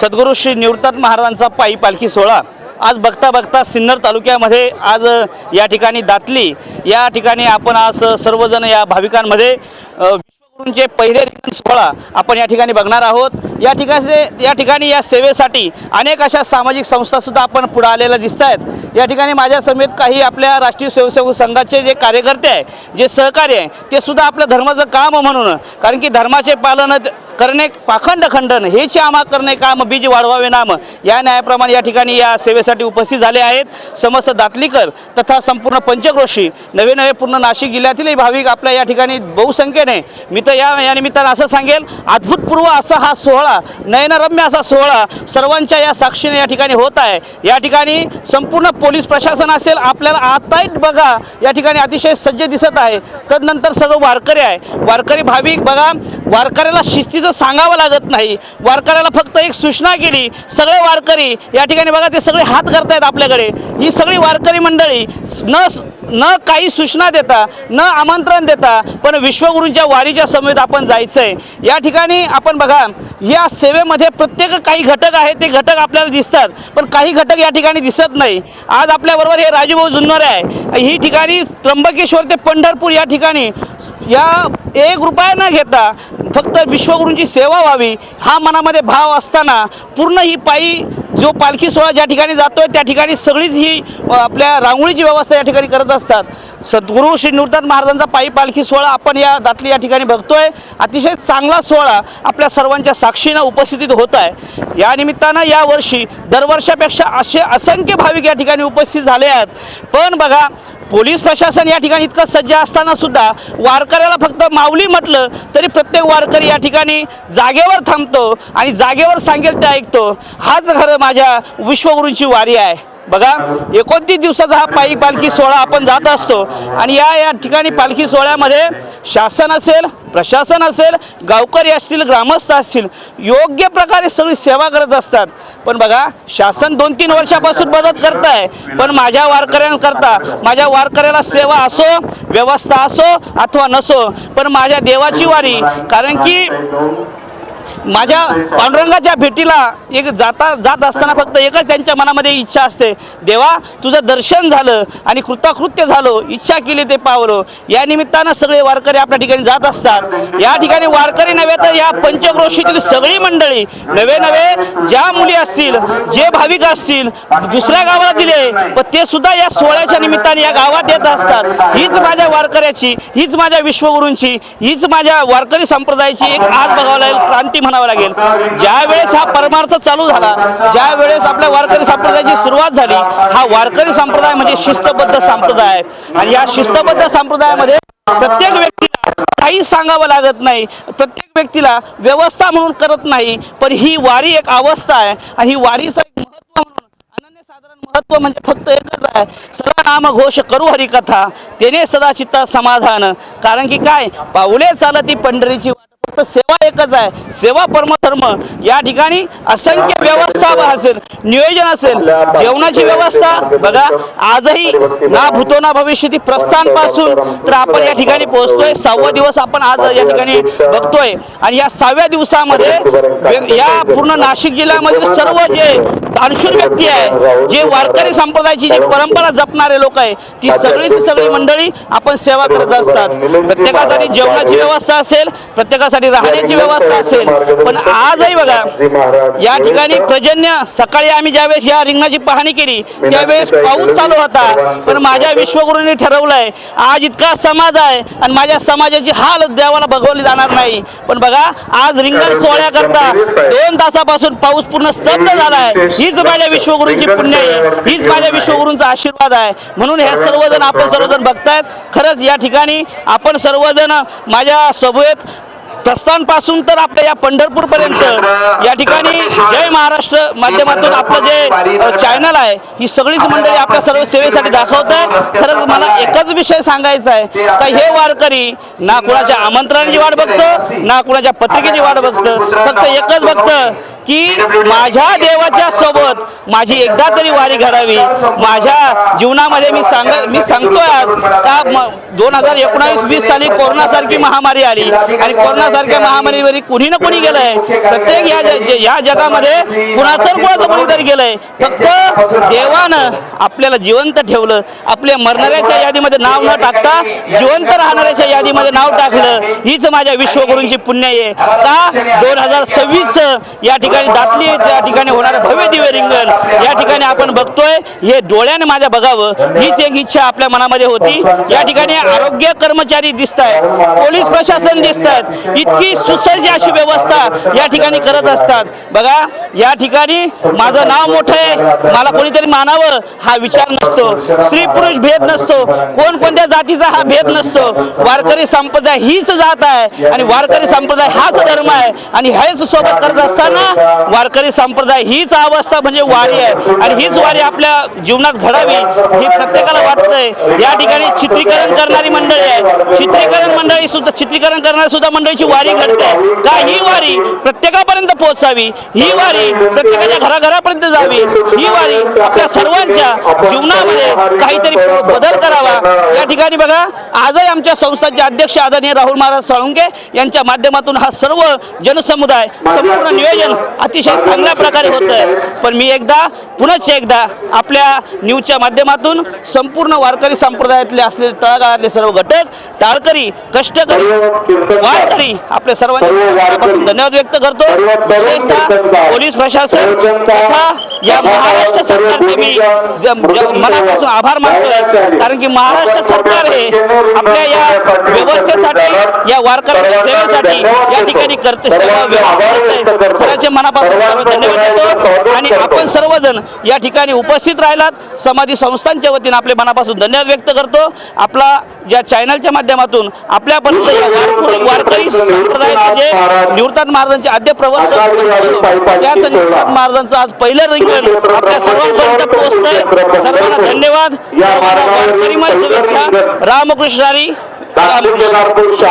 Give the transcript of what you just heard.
सद्गुरू श्री निवृत्तानंद महाराजांचा पायी पालखी सोहळा आज बघता बघता सिन्नर तालुक्यामध्ये आज या ठिकाणी दातली या ठिकाणी आपण आज सर्वजण या भाविकांमध्ये विश्वगुरूंचे पहिले रिंगण सोहळा आपण या ठिकाणी बघणार आहोत। या ठिकाणी या सेवेसाठी अनेक अशा सामाजिक संस्था सुद्धा आपण पुढे आलेल्या दिसत आहेत। या ठिकाणी माझ्या समेत काही आपल्या राष्ट्रीय स्वयंसेवक संघाचे जे कार्यकर्ते आहे, जे सहकारी आहे, ते सुद्धा आपल्या धर्माचं काम म्हणून, कारण की धर्माचे पालन करणे पाखंड खंडन हेच आम्हा करणे काम बीज वाढवावे नाम या न्यायाप्रमाणे या ठिकाणी या सेवेसाठी उपस्थित झाले आहेत। समस्त दातलीकर तथा संपूर्ण पंचक्रोशी नवे पूर्ण नाशिक जिल्ह्यातीलही भाविक आपल्या या ठिकाणी बहुसंख्येने मी तर या निमित्तानं असं सांगेल, अद्भुतपूर्व असा हा सोहळा, नयनरम्य असा सोहळा सर्वांच्या या साक्षीने या ठिकाणी होत आहे। या ठिकाणी संपूर्ण पोलीस प्रशासन असेल, आपल्याला आताही बघा या ठिकाणी अतिशय सज्ज दिसत आहे। तदनंतर सर्व वारकरी आहे, वारकरी भाविक बघा, वारकऱ्याला शिस्तीचं सांगावं लागत नाही, वारकऱ्याला फक्त एक सूचना केली, सगळे वारकरी या ठिकाणी बघा ते सगळे हात करतायत आपल्याकडे। ही सगळी वारकरी मंडळी न काही सूचना देता, न आमंत्रण देता, पण विश्वगुरूंच्या वारीच्या समेत आपण जायचंय। या ठिकाणी आपण बघा या सेवेमध्ये प्रत्येक काही घटक आहेत, ते घटक आपल्याला दिसतात, पण काही घटक या ठिकाणी दिसत नाही। आज आपल्याबरोबर हे राजूभाऊ जुन्नर आहे। ही ठिकाणी त्र्यंबकेश्वर ते पंढरपूर या ठिकाणी या 1 रुपया न घेता फक्त विश्वगुरूंची सेवा व्हावी हा मनामध्ये भाव असताना पूर्ण ही पायी जो पालखी सोहळा ज्या ठिकाणी जातोय त्या ठिकाणी सगळीच ही आपल्या रांगोळीची व्यवस्था या ठिकाणी करत असतात। सद्गुरू श्री निवृत्तानंद महाराजांचा पायी पालखी सोहळा आपण या दातली या ठिकाणी बघतोय। अतिशय चांगला सोहळा आपल्या सर्वांच्या साक्षीनं उपस्थितीत होत आहे। या निमित्तानं यावर्षी दरवर्षापेक्षा असे असंख्य भाविक या ठिकाणी उपस्थित झाले आहेत। पण बघा पोलीस प्रशासन या ठिकाणी इतकं सज्ज असताना सुद्धा वारकऱ्याला फक्त माऊली म्हटलं तरी प्रत्येक वारकरी या ठिकाणी जागेवर थांबतो आणि जागेवर सांगेल ते ऐकतो। हाच खरं माझ्या विश्वगुरूंची वारी आहे। बघा 29 दिवसाचा हा पायी पालखी सोहळा आपण जात असतो आणि या ठिकाणी पालखी सोहळ्यामध्ये शासन असेल, प्रशासन असेल, गावकरी असतील, ग्रामस्थ असतील, योग्य प्रकारे सगळी सेवा करत असतात। पण बघा शासन 2-3 वर्षापासून मदत करत आहे, पण माझ्या वारकऱ्यांकरता, माझ्या वारकऱ्याला सेवा असो, व्यवस्था असो अथवा नसो, पण माझ्या देवाची वारी, कारण की माझ्या पांडुरंगाच्या भेटीला जात असताना फक्त एकच त्यांच्या मनामध्ये इच्छा असते, देवा तुझं दर्शन झालं आणि कृतकृत्य झालो, इच्छा केली ते पावलो। या निमित्तानं सगळे वारकरी आपल्या ठिकाणी जात असतात। या ठिकाणी वारकरी नव्हे तर या पंचक्रोशीतील सगळी मंडळी नवे ज्या मुली असतील, जे भाविक असतील, दुसऱ्या गावाला दिले पण ते सुद्धा या सोहळ्याच्या निमित्ताने या गावात येत असतात। हीच माझ्या वारकऱ्याची, हीच माझ्या विश्वगुरूंची, हीच माझ्या वारकरी संप्रदायाची एक आज बघावं लागेल, क्रांती म्हणावं लागेल। ज्या वेळेस हा परमार्थ चालू झाला, ज्या वेळेस आपल्या वारकरी संप्रदायाची सुरुवात झाली, हा वारकरी संप्रदाय म्हणजे शिस्तबद्ध संप्रदाय आणि या शिस्तबद्ध संप्रदायामध्ये प्रत्येक व्यक्तीला काही सांगावं लागत नाही, प्रत्येक व्यक्तीला व्यवस्था म्हणून करत नाही, पण ही वारी एक अवस्था आहे आणि ही वारीचं एक महत्त्व म्हणून अनन्यसाधारण महत्त्व म्हणजे फक्त एकच आहे, सदा नाम घोष करू हरिकथा तेने सदा चित्ता समाधान। कारण की काय, पाऊले चालती पंढरीची फक्त सेवा एकच आहे, सेवा परमधर्म। या ठिकाणी असंख्य व्यवस्था असेल, नियोजन असेल, जेवणाची व्यवस्था बघा आजही ना भूतो ना भविष्यती प्रस्थानपासून तर आपण या ठिकाणी पोहोचतोय। 6वा दिवस आपण आज या ठिकाणी बघतोय आणि या 6व्या दिवसामध्ये या पूर्ण नाशिक जिल्ह्यामधील सर्व जे दानशूर व्यक्ती आहे, जे वारकरी संप्रदायाची जी परंपरा जपणारे लोक आहे, ती सगळी मंडळी आपण सेवा करत असतात। प्रत्येकासाठी जेवणाची व्यवस्था असेल, प्रत्येकासाठी राहण्याची व्यवस्था असेल, पण आजही बघा या ठिकाणी पर्जन्य सकाळी आम्ही ज्यावेळेस या रिंगणाची पाहणी केली त्यावेळेस पाऊस चालू होता, पण माझ्या विश्वगुरूंनी ठरवलंय आज इतका समाज आहे आणि माझ्या समाजाची हाल देवाला बघवली जाणार नाही। पण बघा आज रिंगण सोहळ्याकरता 2 तासापासून पाऊस पूर्ण स्तब्ध झालाय। हीच माझ्या विश्वगुरूंची पुण्य आहे, हीच माझ्या विश्वगुरूंचा आशीर्वाद आहे। म्हणून हे सर्वजण आपण सर्वजण बघतायत। खरंच या ठिकाणी आपण सर्वजण माझ्या सोबत प्रस्थानपासून तर आपल्या या पंढरपूरपर्यंत या ठिकाणी जय महाराष्ट्र माध्यमातून आपलं जे चॅनल आहे, ही सगळीच मंडळी आपल्या सर्व सेवेसाठी दाखवत आहे। खरंच मला एकच विषय सांगायचा आहे का हे वारकरी ना कुणाच्या आमंत्रणाची वाट बघतो, ना कुणाच्या पत्रिकेची वाट बघतो, फक्त एकच बघतं की माझ्या देवाच्या सोबत माझी एकदा तरी वारी घडावी. माझ्या जीवनामध्ये मी सांगतोय आज का 2019-20 साली कोरोनासारखी महामारी आली आणि कोरोनासारख्या महामारीवर कुणी ना कुणी गेलंय. प्रत्येक या जगामध्ये कुणाचं कोणीतरी गेलंय. फक्त देवानं आपल्याला जिवंत ठेवलं. आपल्या मरणाऱ्याच्या यादीमध्ये नाव न टाकता जिवंत राहणाऱ्याच्या यादीमध्ये नाव टाकलं. हीच माझ्या विश्वगुरूंची पुण्य आहे. का 2026 या ठिकाणी दातली त्या ठिकाणी होणारं भव्य दिव्य रिंगण या ठिकाणी आपण बघतोय. हे डोळ्याने माझ्या बघावं हीच एक इच्छा आपल्या मनामध्ये होती. या ठिकाणी आरोग्य कर्मचारी दिसत आहेत, पोलीस प्रशासन दिसत आहेत, इतकी सुसज्ज अशी व्यवस्था या ठिकाणी करत असतात. बघा या ठिकाणी माझं नाव मोठं आहे, मला कोणीतरी मानावं हा विचार नसतो. स्त्री पुरुष भेद नसतो, कोणत्या जातीचा हा भेद नसतो. वारकरी संप्रदाय हीच जात आहे आणि वारकरी संप्रदाय हाच धर्म आहे आणि हेच सोबत करत असताना वारकरी संप्रदाय हीच अवस्था म्हणजे वारी आहे आणि हीच वारी आपल्या जीवनात घडावी ही प्रत्येकाला वाटतंय. या ठिकाणी चित्रीकरण करणारी मंडळी आहे, चित्रीकरण करणारी सुद्धा मंडळीची वारी घडते. का ही वारी प्रत्येकापर्यंत पोहोचावी, ही वारी प्रत्येकाच्या घराघरापर्यंत जावी, ही वारी आपल्या सर्वांच्या जीवनामध्ये काहीतरी बदल करावा. या ठिकाणी बघा आजही आमच्या संस्थांचे अध्यक्ष आदरणीय राहुल महाराज साळुंके यांच्या माध्यमातून हा सर्व जनसमुदाय संपूर्ण नियोजन अतिशय चांगल्या प्रकारे होत आहे. पण मी पुनश्च एकदा आपल्या न्यूजच्या माध्यमातून संपूर्ण वारकरी संप्रदायातले असलेले तळागाळातले सर्व घटक, टाळकरी, कष्टकरी, वारकरी आपल्या सर्वांचे धन्यवाद व्यक्त करतो. विशेषतः पोलीस प्रशासन तथा या महाराष्ट्र सरकारचे मी मनापासून आभार मानतोय. कारण की महाराष्ट्र सरकार हे आपल्या या व्यवस्थेसाठी, या वारकऱ्यांच्या सेवेसाठी या ठिकाणी करते खऱ्याचे मनापासून धन्यवाद देतो. आणि आपण सर्वजण या ठिकाणी उपस्थित राहिलात, समाधी संस्थांच्या वतीने आपले मनापासून धन्यवाद व्यक्त करतो. आपला ज्या चॅनलच्या माध्यमातून आपल्यापर्यंत या वारकरी संप्रदाय म्हणजे निवृत्तानंद महाराजांचे आद्य प्रवर्तक त्याच निवृत्तानंद महाराजांचं आज पहिलं रिंगण आपल्या सर्वांपर्यंत पोहोचतंय. सर्वांना धन्यवाद. वारकरीमय शुभेच्छा. रामकृष्ण हरी.